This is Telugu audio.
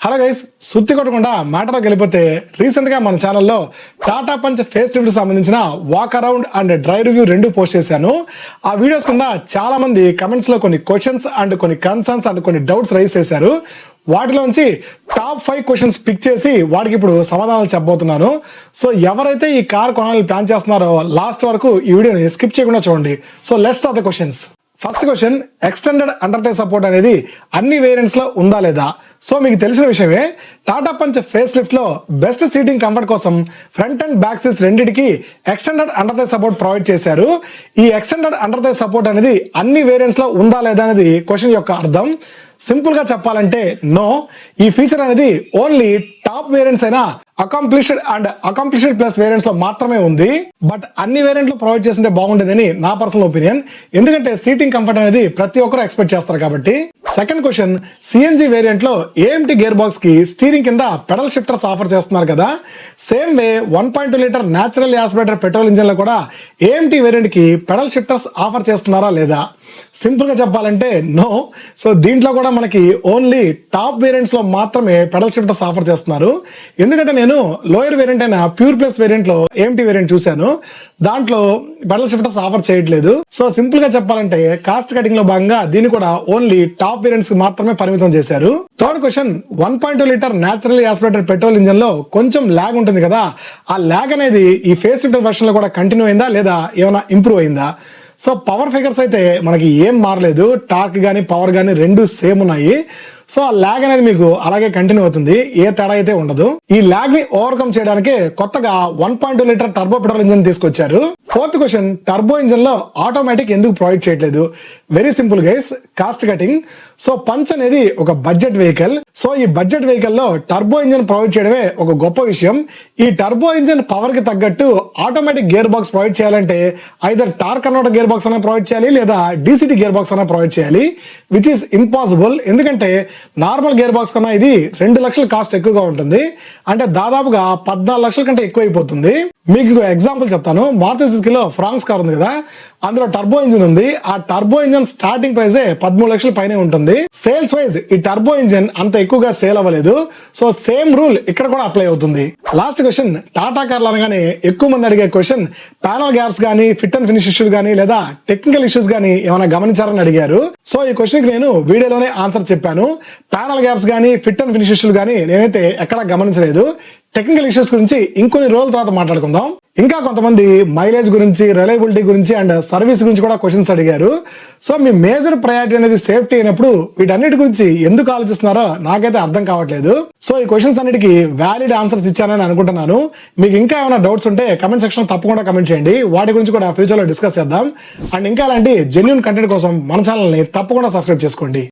హలో గైస్, సుత్తి కొట్టకుండా మ్యాటర్లోకి వెళ్ళిపోతే రీసెంట్ గా మన ఛానల్లో టాటా పంచ్ ఫేస్ లిఫ్ట్ సంబంధించిన walk around and dry review రెండు పోస్ట్ చేశాను. ఆ వీడియోస్ కింద చాలా మంది కమెంట్స్ లో కొన్ని క్వశ్చన్స్ అండ్ కొన్ని కన్సర్న్స్ అండ్ కొన్ని డౌట్స్ రైజ్ చేశారు. వాటిలోంచి టాప్ 5 క్వశ్చన్స్ పిక్ చేసి వాటికి ఇప్పుడు సమాధానాలు చెప్పబోతున్నాను. సో ఎవరైతే ఈ కార్ కొనాలని ప్లాన్ చేస్తున్నారో లాస్ట్ వరకు ఈ వీడియోని స్కిప్ చేయకుండా చూడండి. So let's start the questions. First question, extended under tie support అనేది అన్ని వేరియంట్స్ లో ఉందా లేదా? సో మీకు తెలిసిన విషయమే, టాటా పంచ్ ఫేస్ లిఫ్ట్ లో బెస్ట్ సీటింగ్ కంఫర్ట్ కోసం ఫ్రంట్ అండ్ బ్యాక్ సీట్స్ రెండింటికి extended under tie support provide చేశారు. ఈ ఎక్స్టెండెడ్ అండర్ టై సపోర్ట్ అనేది అన్ని వేరియంట్స్ లో ఉందా లేదా అనేది క్వశ్చన్ యొక్క అర్థం. సింపుల్ గా చెప్పాలంటే నో. ఈ ఫీచర్ అనేది ఓన్లీ టాప్ వేరియంట్స్ అయినా accomplished and accomplished plus variants లో మాత్రమే ఉంది. బట్ అన్ని వేరియంట్ లో ప్రొవైడ్ చేస్తుంటే బాగుండేదని నా పర్సనల్ ఒపీనియన్. ఎందుకంటే సీటింగ్ కంఫర్ట్ అనేది ప్రతి ఒక్కరు ఎక్స్పెక్ట్ చేస్తారు కాబట్టి. సెకండ్ క్వశ్చన్, సిఎన్జి వేరియంట్ లో ఏఎంటీ గేర్ బాక్స్ కి స్టీరింగ్ కింద పెడల్ షిఫ్టర్స్ ఆఫర్ చేస్తున్నారు కదా. Same way 1.2 litre natural aspirator petrol engine లో కూడా ఏఎంటీ వేరియంట్ కి పెడల్ షిఫ్టర్స్ ఆఫర్ చేస్తున్నారా లేదా? సింపుల్ గా చెప్పాలంటే నో. సో దీంట్లో కూడా మనకి ఓన్లీ టాప్ వేరియంట్స్ లో మాత్రమే పెడల్ షిఫ్టర్స్ ఆఫర్ చేస్తున్నారు. ఎందుకంటే నేను లోయర్ వేరియంట్ అయిన ప్యూర్ ప్లస్ వేరియంట్ లో ఏఎంటీ వేరియంట్ చూశాను, దాంట్లో పెడల్ షిఫ్టర్స్ ఆఫర్ చేయట్లేదు. సో సింపుల్ గా చెప్పాలంటే కాస్ట్ కటింగ్ లో భాగంగా దీన్ని కూడా ఓన్లీ టాప్ వేరియంట్స్ కి మాత్రమే పరిమితం చేశారు. Third question, 1.2 litre natural aspirator petrol engine లో కొంచెం ల్యాగ్ ఉంటుంది కదా, ఆ ల్యాగ్ అనేది ఈ ఫేస్ లిఫ్ట్ వర్షన్ లో కూడా కంటిన్యూ అయిందా లేదా ఏమైనా ఇంప్రూవ్ అయిందా? సో పవర్ ఫిగర్స్ అయితే మనకి ఏం మారలేదు, టార్క్ కానీ పవర్ కానీ రెండు సేమ్ ఉన్నాయి. సో ఆ ల్యాగ్ అనేది మీకు అలాగే కంటిన్యూ అవుతుంది, ఏ తేడా అయితే ఉండదు. ఈ ల్యాగ్ ని ఓవర్కమ్ చేయడానికి కొత్తగా 1.2 లీటర్ టర్బో పెట్రోల్ ఇంజిన్ తీసుకొచ్చారు. ఫోర్త్ క్వశ్చన్, టర్బో ఇంజిన్ లో ఆటోమేటిక్ ఎందుకు ప్రొవైడ్ చేయట్లేదు? Very simple guys, cost cutting. So punch అనేది ఒక బడ్జెట్ వెహికల్. సో ఈ బడ్జెట్ వెహికల్ లో టర్బో ఇంజిన్ ప్రొవైడ్ చేయడమే ఒక గొప్ప విషయం. ఈ టర్బో ఇంజిన్ పవర్ కి తగ్గట్టు ఆటోమేటిక్ గేర్ బాక్స్ ప్రొవైడ్ చేయాలంటే either torque converter gear box అనే ప్రొవైడ్ చేయాలి లేదా డీసీటీ గేర్ బాక్స్ అనే ప్రొవైడ్ చేయాలి, విచ్ ఈస్ ఇంపాసిబుల్. ఎందుకంటే నార్మల్ గేర్ బాక్స్ కన్నా ఇది 2 లక్షల కాస్ట్ ఎక్కువగా ఉంటుంది. అంటే దాదాపుగా 14 లక్షల కంటే ఎక్కువ అయిపోతుంది. మీకు ఎగ్జాంపుల్ చెప్తాను. మారుతి సుజుకిలో ఫ్రాంక్స్ కార్ ఉంది కదా, అందులో టర్బో ఇంజిన్ ఉంది. ఆ టర్బో ఇంజిన్ స్టార్టింగ్ ప్రైస్ 13 లక్షల పైనే ఉంటుంది. సేల్స్ వైజ్ ఈ టర్బో ఇంజిన్ అంత ఎక్కువగా సేల్ అవ్వలేదు. సో సేమ్ రూల్ ఇక్కడ కూడా అప్లై అవుతుంది. లాస్ట్ క్వశ్చన్, టాటా కార్లు అనగానే ఎక్కువ మంది అడిగే క్వశ్చన్, ప్యానల్ గ్యాప్స్ గానీ ఫిట్ అండ్ ఫినిష్ ఇష్యూస్ గానీ లేదా టెక్నికల్ ఇష్యూస్ గానీ ఏమైనా గమనించారని అడిగారు. సో ఈ క్వశ్చన్ కి నేను వీడియోలోనే ఆన్సర్ చెప్పాను. ప్యానల్ గ్యాప్స్ గానీ ఫిట్ అండ్ ఫినిష్ ఇష్యూస్ గానీ నేనైతే ఎక్కడా గమనించలేదు. టెక్నికల్ ఇష్యూస్ గురించి ఇంకొన్ని రోజుల తర్వాత మాట్లాడుకుందాం. ఇంకా కొంతమంది మైలేజ్ గురించి, రిలయబిలిటీ గురించి అండ్ సర్వీస్ గురించి కూడా క్వశ్చన్స్ అడిగారు. సో మీ మేజర్ ప్రయారిటీ అనేది సేఫ్టీ అయినప్పుడు వీటన్నిటి గురించి ఎందుకు ఆలోచిస్తున్నారో నాకైతే అర్థం కావట్లేదు. సో ఈ క్వశ్చన్స్ అన్నిటికీ వ్యాలిడ్ ఆన్సర్స్ ఇచ్చానని అనుకుంటున్నాను. మీకు ఇంకా ఏమైనా డౌట్స్ ఉంటే కమెంట్ సెక్షన్ లో తప్పకుండా కమెంట్ చేయండి. వాటి గురించి కూడా ఫ్యూచర్ లో డిస్కస్ చేద్దాం. అండ్ ఇంకా అలాంటి జెన్యూన్ కంటెంట్ కోసం మన ఛానల్ ని తప్పకుండా సబ్స్క్రైబ్ చేసుకోండి.